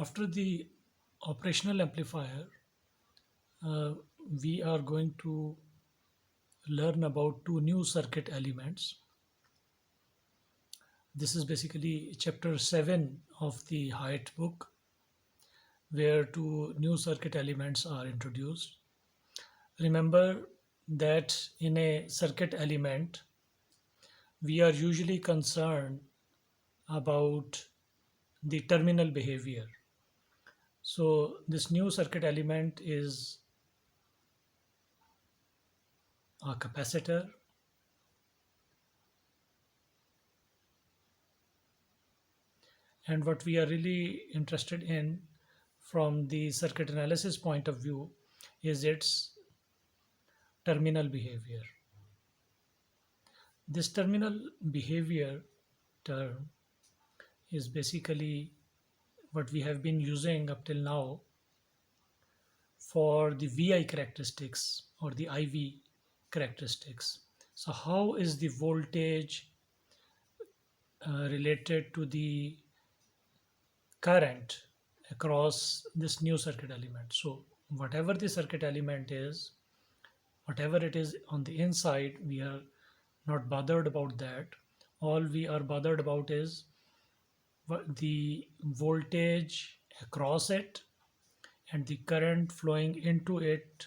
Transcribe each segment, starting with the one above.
After the operational amplifier, uh, we are going to learn about two new circuit elements. This is basically chapter 7 of the Hyatt book, where two new circuit elements are introduced. Remember that in a circuit element, we are usually concerned about the terminal behavior. So, this new circuit element is a capacitor, and what we are really interested in from the circuit analysis point of view is its terminal behavior. This terminal behavior term is basically what we have been using up till now for the VI characteristics or the IV characteristics. So, how is the voltage related to the current across this new circuit element? So, whatever the circuit element is, whatever it is on the inside, we are not bothered about that. All we are bothered about is the voltage across it and the current flowing into it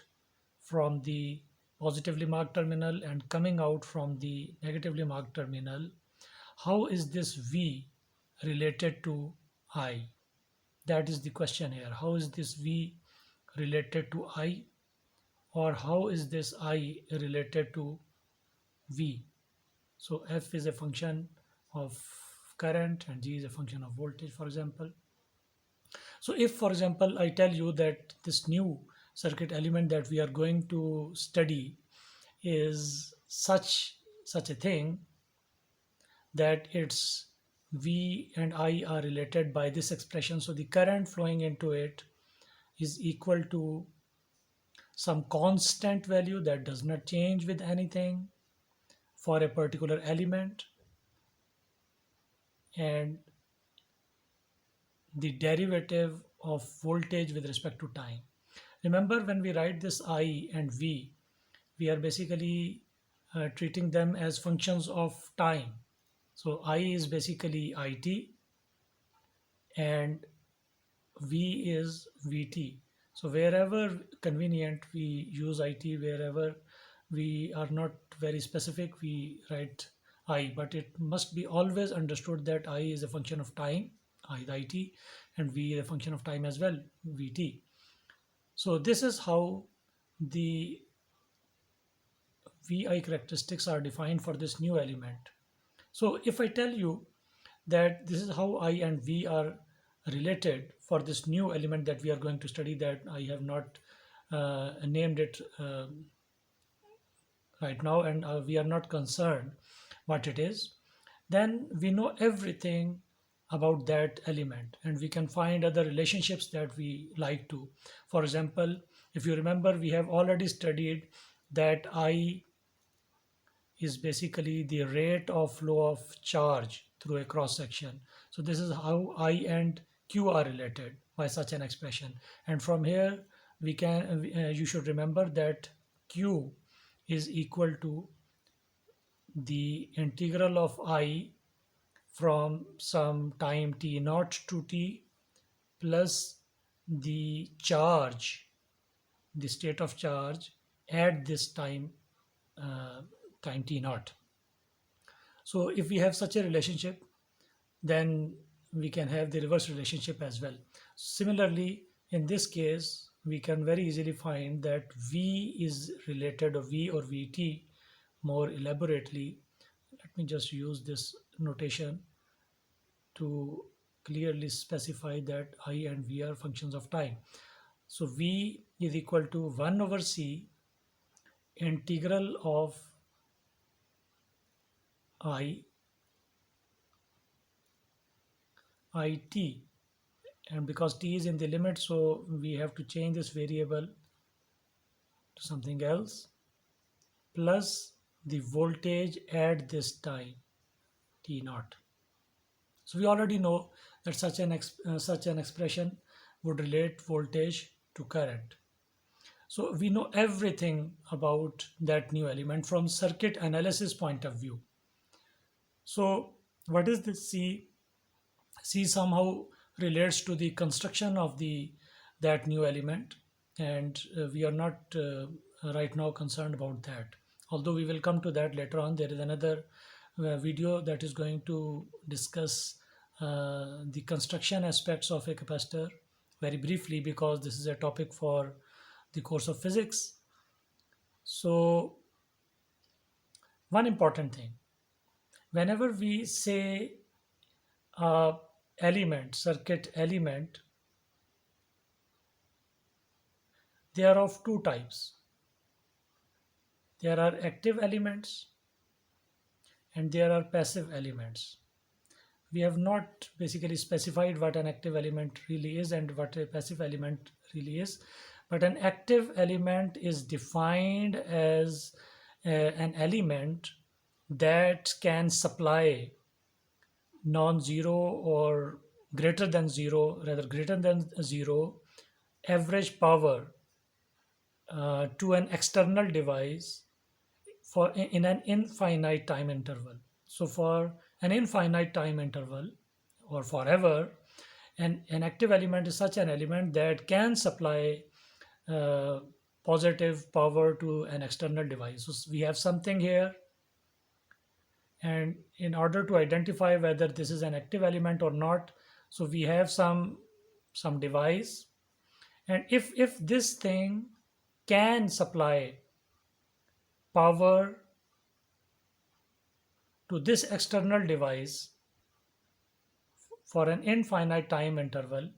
from the positively marked terminal and coming out from the negatively marked terminal. How is this V related to I? That is the question here. How is this V related to I, or how is this I related to V? So F is a function of current and G is a function of voltage, for example. So if, for example, I tell you that this new circuit element that we are going to study is such a thing that its V and I are related by this expression. So the current flowing into it is equal to some constant value that does not change with anything for a particular element, and the derivative of voltage with respect to time. Remember, when we write this I and V, we are basically treating them as functions of time. So I is basically IT and V is VT. So wherever convenient, we use IT. Wherever we are not very specific, we write I. But it must be always understood that I is a function of time, I the IT, and V is a function of time as well, VT. So this is how the VI characteristics are defined for this new element. So if I tell you that this is how I and V are related for this new element that we are going to study, that I have not named it right now, and we are not concerned what it is, then we know everything about that element and we can find other relationships that we like to. For example, if you remember, we have already studied that I is basically the rate of flow of charge through a cross section. So this is how I and Q are related by such an expression. And from here, we can you should remember that Q is equal to the integral of I from some time t naught to t plus the charge, the state of charge at this uh, time t naught. So if we have such a relationship, then we can have the reverse relationship as well. Similarly, in this case, we can very easily find that V is related, or V or Vt, more elaborately. Let me just use this notation to clearly specify that I and V are functions of time. So V is equal to 1 over C integral of I it, and because t is in the limit, so we have to change this variable to something else, plus the voltage at this time t naught. So we already know that such an expression would relate voltage to current. So we know everything about that new element from circuit analysis point of view. So what is this C? C somehow relates to the construction of the that new element, and we are not right now concerned about that. Although we will come to that later on. There is another video that is going to discuss the construction aspects of a capacitor very briefly, because this is a topic for the course of physics. So one important thing, whenever we say element, circuit element, they are of two types. There are active elements and there are passive elements. We have not basically specified what an active element really is and what a passive element really is, but an active element is defined as an element that can supply non-zero or greater than zero, rather greater than zero average power to an external device for in an infinite time interval. So for an infinite time interval or forever, an active element is such an element that can supply uh, positive power to an external device. So we have something here, and in order to identify whether this is an active element or not, so we have some device, and if this thing can supply power to this external device for an infinite time interval,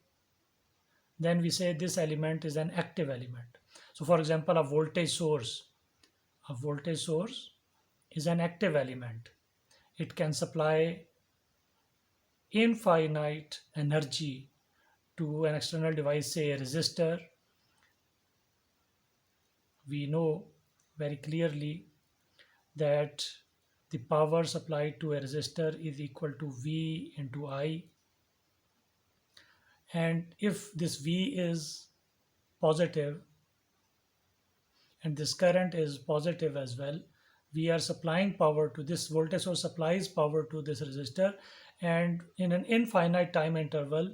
then we say this element is an active element. So for example, a voltage source is an active element. It can supply infinite energy to an external device, say a resistor. We know very clearly that the power supplied to a resistor is equal to V into I. And if this V is positive and this current is positive as well, we are supplying power to this voltage source, supplies power to this resistor, and in an infinite time interval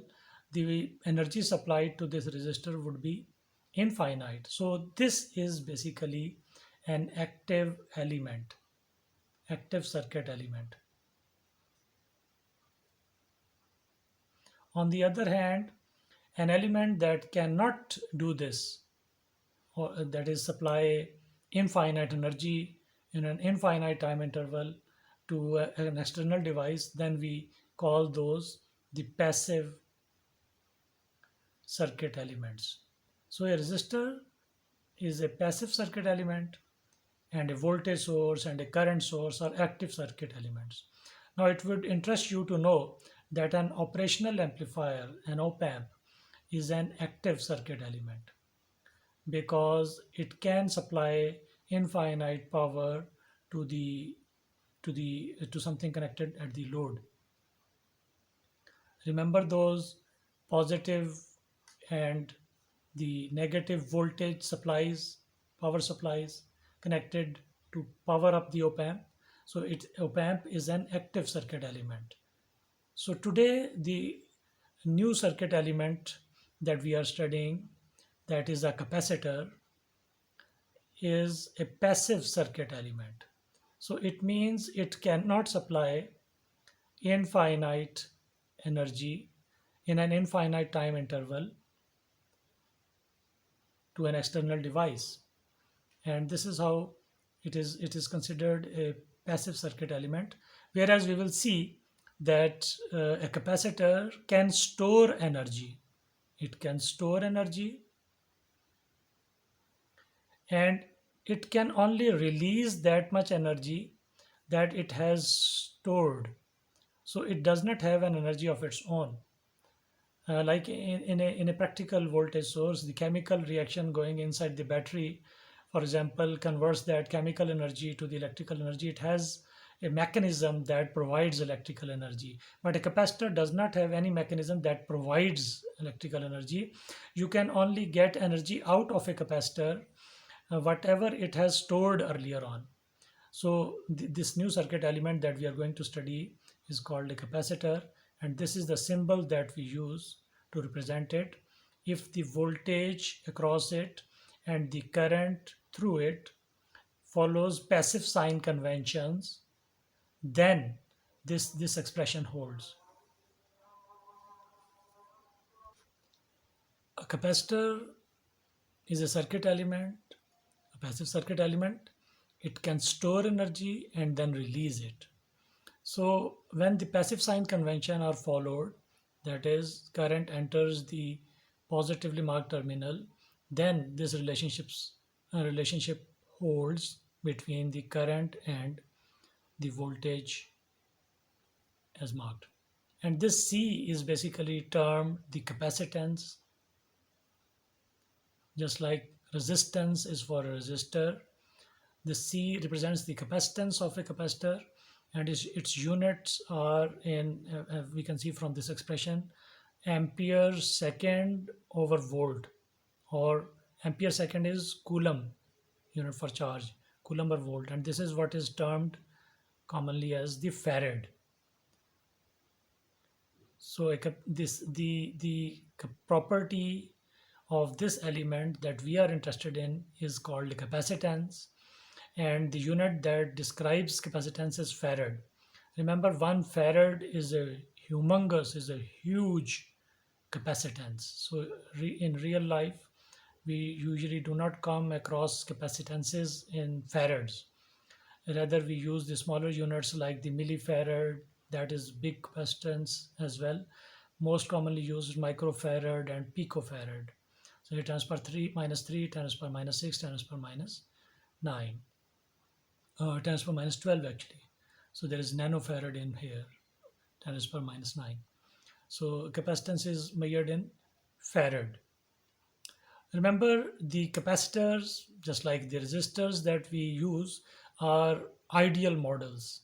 the energy supplied to this resistor would be infinite. So this is basically an active element, active circuit element. On the other hand, an element that cannot do this, or that is supply infinite energy in an infinite time interval to an external device, then we call those the passive circuit elements. So a resistor is a passive circuit element, and a voltage source and a current source are active circuit elements. Now it would interest you to know that an operational amplifier, an op amp, is an active circuit element because it can supply infinite power to the to something connected at the load. Remember those positive and the negative voltage supplies, power supplies connected to power up the op amp. So op amp is an active circuit element. So today the new circuit element that we are studying, that is a capacitor, is a passive circuit element. So it means it cannot supply infinite energy in an infinite time interval to an external device. And this is how it is considered a passive circuit element. Whereas we will see that a capacitor can store energy. It can store energy, and it can only release that much energy that it has stored. So it does not have an energy of its own. Like in a practical voltage source, the chemical reaction going inside the battery, for example, converts that chemical energy to the electrical energy. It has a mechanism that provides electrical energy, but a capacitor does not have any mechanism that provides electrical energy. You can only get energy out of a capacitor, whatever it has stored earlier on. So this new circuit element that we are going to study is called a capacitor, and this is the symbol that we use to represent it. If the voltage across it and the current through it follows passive sign conventions, then this expression holds. A capacitor is a circuit element, a passive circuit element. It can store energy and then release it. So when the passive sign convention are followed, that is current enters the positively marked terminal, then this relationship holds between the current and the voltage as marked. And this C is basically termed the capacitance, just like resistance is for a resistor. The C represents the capacitance of a capacitor, and its units are in, we can see from this expression, ampere second over volt, or ampere second is coulomb unit for charge, coulomb or volt, and this is what is termed commonly as the farad. So the property of this element that we are interested in is called capacitance, and the unit that describes capacitance is farad. Remember, 1 farad is a huge capacitance. So in real life, we usually do not come across capacitances in farads. Rather, we use the smaller units like the millifarad, that is big capacitance as well. Most commonly used microfarad and picofarad. So 10⁻³ 10⁻⁻6, 10⁻⁻9, 10⁻⁻12 actually. So there is nanofarad in here, 10⁻⁻9. So capacitance is measured in farad. Remember, the capacitors, just like the resistors that we use, are ideal models.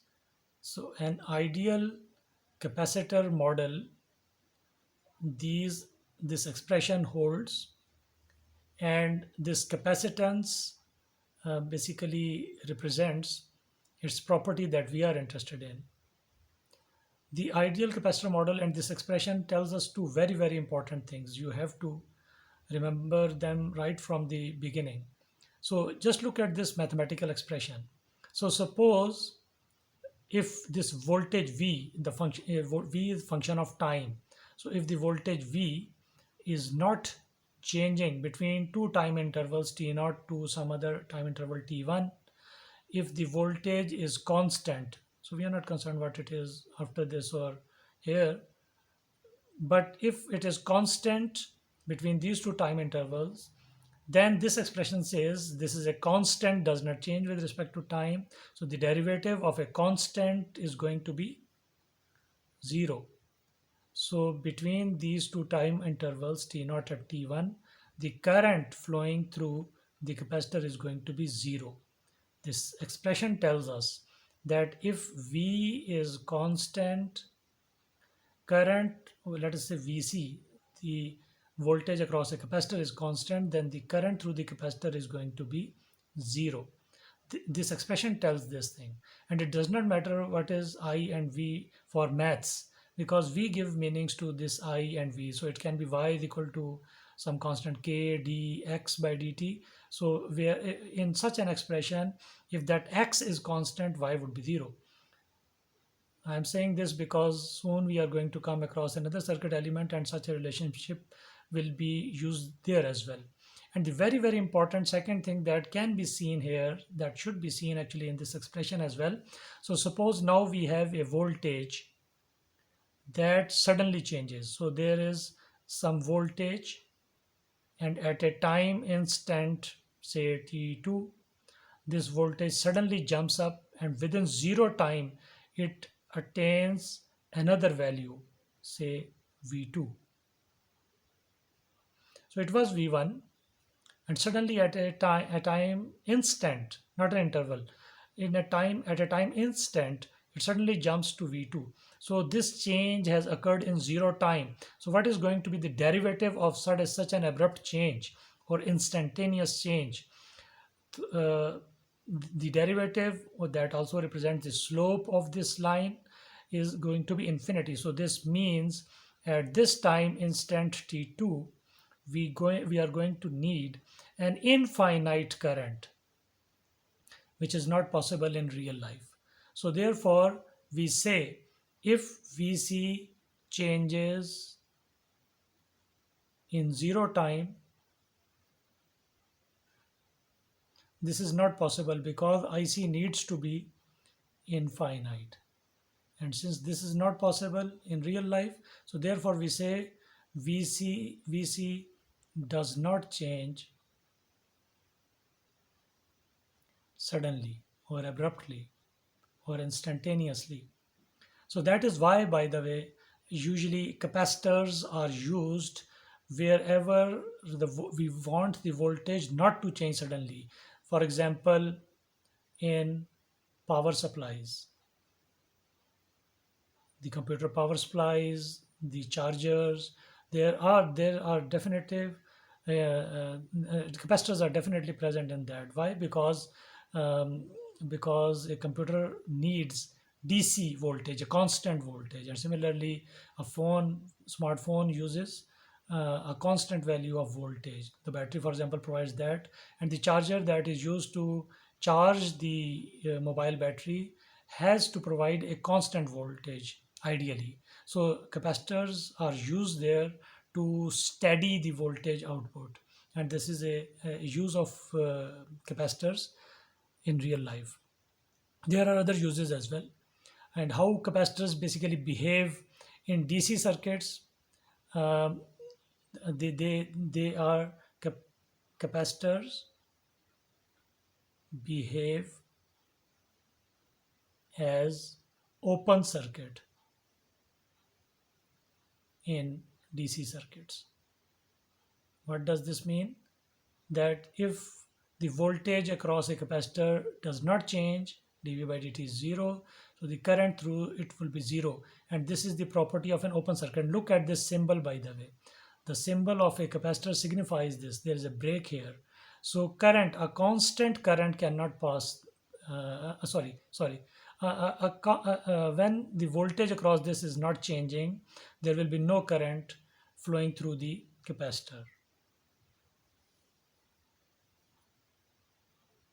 So an ideal capacitor model, this expression holds, and this capacitance basically represents its property that we are interested in. The ideal capacitor model and this expression tells us two very, very important things. You have to remember them right from the beginning. So just look at this mathematical expression. So suppose if this voltage V, the function V is function of time. So if the voltage V is not changing between two time intervals t0 to some other time interval t1, if the voltage is constant, so we are not concerned what it is after this or here, but if it is constant between these two time intervals, then this expression says this is a constant, does not change with respect to time. So the derivative of a constant is going to be 0. So between these two time intervals t0 and t1, the current flowing through the capacitor is going to be 0. This expression tells us that if V is constant, current, let us say VC, the voltage across a capacitor is constant, then the current through the capacitor is going to be 0. This expression tells this thing, and it does not matter what is I and V for maths, because we give meanings to this I and V. So it can be y is equal to some constant k dx by dt. So we are in such an expression, if that x is constant, y would be 0. I am saying this because soon we are going to come across another circuit element and such a relationship will be used there as well. And the very, very important second thing that can be seen here, that should be seen actually in this expression as well. So suppose now we have a voltage that suddenly changes. So there is some voltage, and at a time instant, say t2, this voltage suddenly jumps up, and within 0 time it attains another value, say v2. So it was v1, and suddenly at a time instant, not an interval, in a time at a time instant, it suddenly jumps to v2. So this change has occurred in zero time. So what is going to be the derivative of such an abrupt change or instantaneous change? uh, the derivative that also represents the slope of this line is going to be infinity. So this means at this time instant t2, we are going to need an infinite current, which is not possible in real life. So therefore we say if vc changes in zero time, this is not possible because ic needs to be infinite. And since this is not possible in real life, so therefore we say vc does not change suddenly or abruptly or instantaneously. So that is why, by the way, usually capacitors are used wherever we want the voltage not to change suddenly. For example, in power supplies, the computer power supplies, the chargers. There are definitive capacitors are definitely present in that. Why? Um, because a computer needs DC voltage, a constant voltage, and similarly, a smartphone uses a constant value of voltage. The battery, for example, provides that, and the charger that is used to charge the mobile battery has to provide a constant voltage ideally. So capacitors are used there to steady the voltage output, and this is a use of capacitors in real life. There are other uses as well. And how capacitors basically behave in DC circuits. um, they are capacitors behave as open circuit in DC circuits. What does this mean? That if the voltage across a capacitor does not change, dv by dt is zero, so the current through it will be zero. And this is the property of an open circuit. Look at this symbol, by the way. The symbol of a capacitor signifies this. There is a break here. So current, a constant current cannot pass. Sorry. When the voltage across this is not changing, there will be no current flowing through the capacitor.